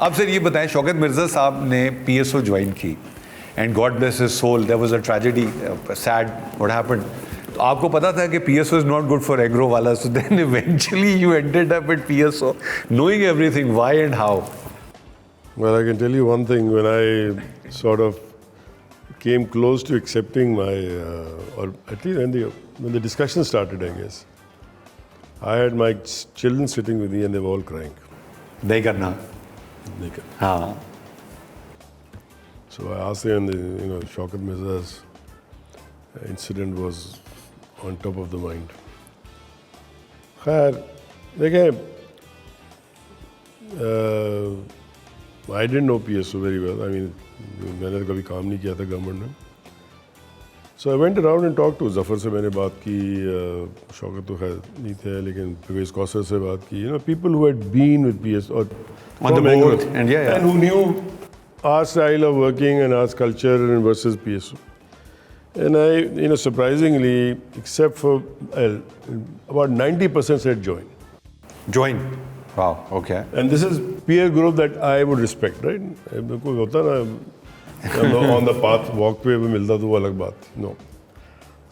अब सर ये बताएं, शौकत मिर्ज़ा साहब ने PSO ज्वाइन की and God bless his soul, there was a tragedy, sad what happened. तो आपको पता था कि PSO is not good for agro वाला, so then eventually you ended up at PSO knowing everything, why and how? Well, I can tell you one thing. When I sort of came close to accepting my, or at least when the discussion started, I guess, I had my children sitting with me and they were all crying. नहीं करना. They can. हाँ. So I asked them, Shaukat Mirza's incident was on top of the mind. खैर, देखें, I didn't know PSO very well. I mean, मैंने तो कभी काम नहीं किया था गवर्नमेंट में. So I went around and talked to Zafar से मैंने बात की, शौकत तो खैर नहीं थे, लेकिन परवेज कौसर से बात की. People who had been with PSO On the board, and who knew our style of working and our culture versus PSO. And I, surprisingly, except for about 90% said join. Join. Wow. Okay. And this is peer group that I would respect, right? कोई होता ना on the path walkway में मिलता तो वो अलग बात. No.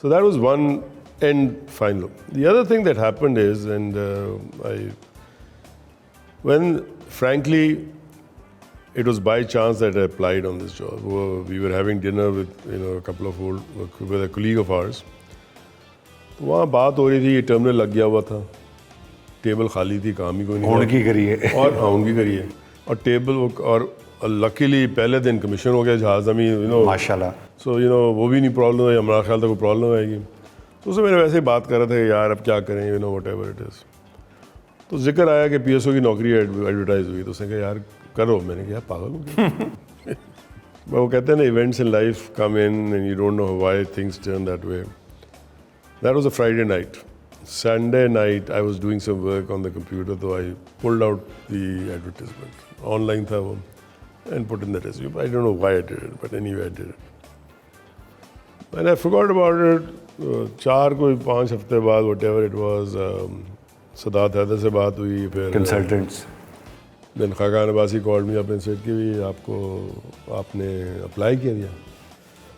So that was one end final. The other thing that happened is, and when frankly it was by chance that I applied on this job. We were having dinner with a couple of with a colleague of ours. तो वहाँ बात हो रही थी, terminal लग गया हुआ था, टेबल खाली थी, काम ही कोई नहीं. उनकी करिए. और उनकी करिए. और टेबल और लकीली पहले दिन कमीशन हो गया जहाज़ में, माशाल्लाह. सो वो भी नहीं प्रॉब्लम है, हमारा ख्याल था कोई प्रॉब्लम आएगी. तो उससे मैंने वैसे ही बात कर रहे थे, यार अब क्या करें, वट एवर इट इज़. तो जिक्र आया कि PSO की नौकरी एडवर्टाइज हुई, तो उसने कहा यार करो. मैंने कहा पागल हो गया. वो कहते हैं ना, events in life come in and you don't know why things turn that way. That was a Friday night. Sunday night I was doing some work on the computer, so I pulled out the advertisement. Online tha wo, and put in the resume. I don't know why I did it, but anyway I did it. And I forgot about it. 4-5 हफ्ते बाद, whatever it was, Sadat Haider से बात हुई, फिर consultants. Then Khaqan Abbasi called me up and said कि आपने apply किया दिया.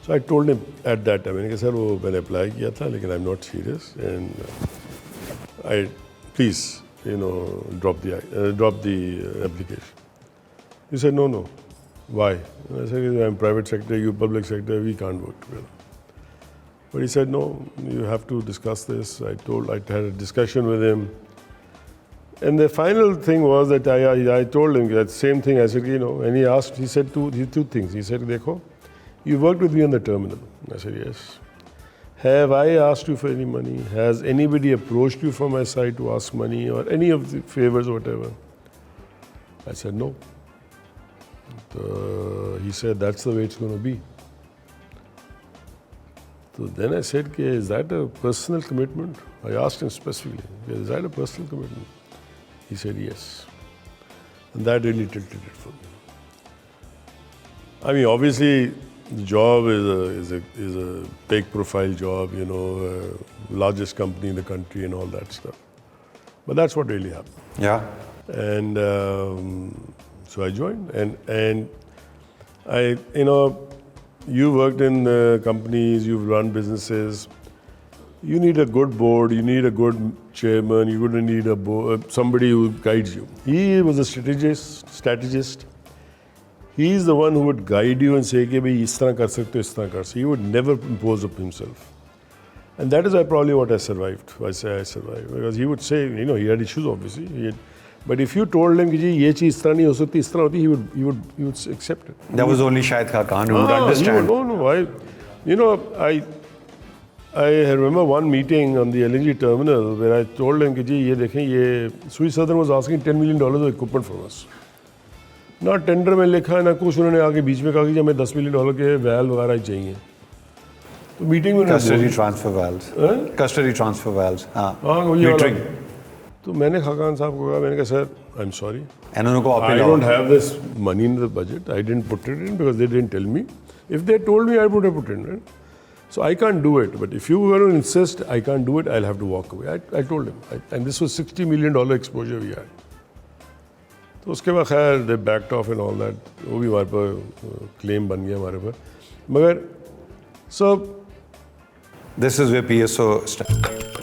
So I told him at that time, मैंने कहा सर वो मैंने apply किया था, लेकिन I'm not serious, and please drop the application. He said no. Why? I said I'm private sector, you public sector, we can't work together. But he said no, you have to discuss this. I had a discussion with him. And the final thing was that I told him that same thing. I said, and he said two things. He said, देखो, you worked with me on the terminal. I said, yes. Have I asked you for any money? Has anybody approached you from my side to ask money or any of the favors or whatever? I said, no. He said, that's the way it's going to be. So then I said, is that a personal commitment? I asked him specifically, is that a personal commitment? He said, yes. And that really tilted it for me. I mean, obviously, the job is a big profile job, largest company in the country and all that stuff. But that's what really happened. Yeah. And so I joined. And I, you worked in companies, you've run businesses. You need a good board, you need a good chairman, you would need somebody who guides you. He was a strategist. He is the one who would guide you and say, "Ke bhai, is tarah kar sakte ho, is tarah kar sakte." He would never impose upon himself. And that is probably what I survived. I say I survived. Because he would say, he had issues obviously. But if you told him, "Ye cheez is tarah nahi ho sakti, is tarah hoti," he would accept it. That was only Shahid Khan who would understand. No. I remember one meeting on the LNG terminal where I told him, Swiss Southern was asking $10 million of equipment from us. ना tender में लिखा है ना कुछ, उन्होंने आके बीच में कहा कि हमें $10 million के वैल्व वगैरह चाहिए. तो मीटिंग में custody transfer valves metering. तो मैंने खाकान साहब को कहा, मैंने कहा sir I am sorry, I don't have this money in the budget. I didn't put it in because they didn't tell me. If they told me, I would have put it in. Right? So I can't do it. But if you were to insist I can't do it, I'll have to walk away. I told him. And this was $60 million exposure we had. तो उसके बाद खैर they backed off and all that, वो भी हमारे पर claim बन गया हमारे पर, मगर सब This is where PSO started.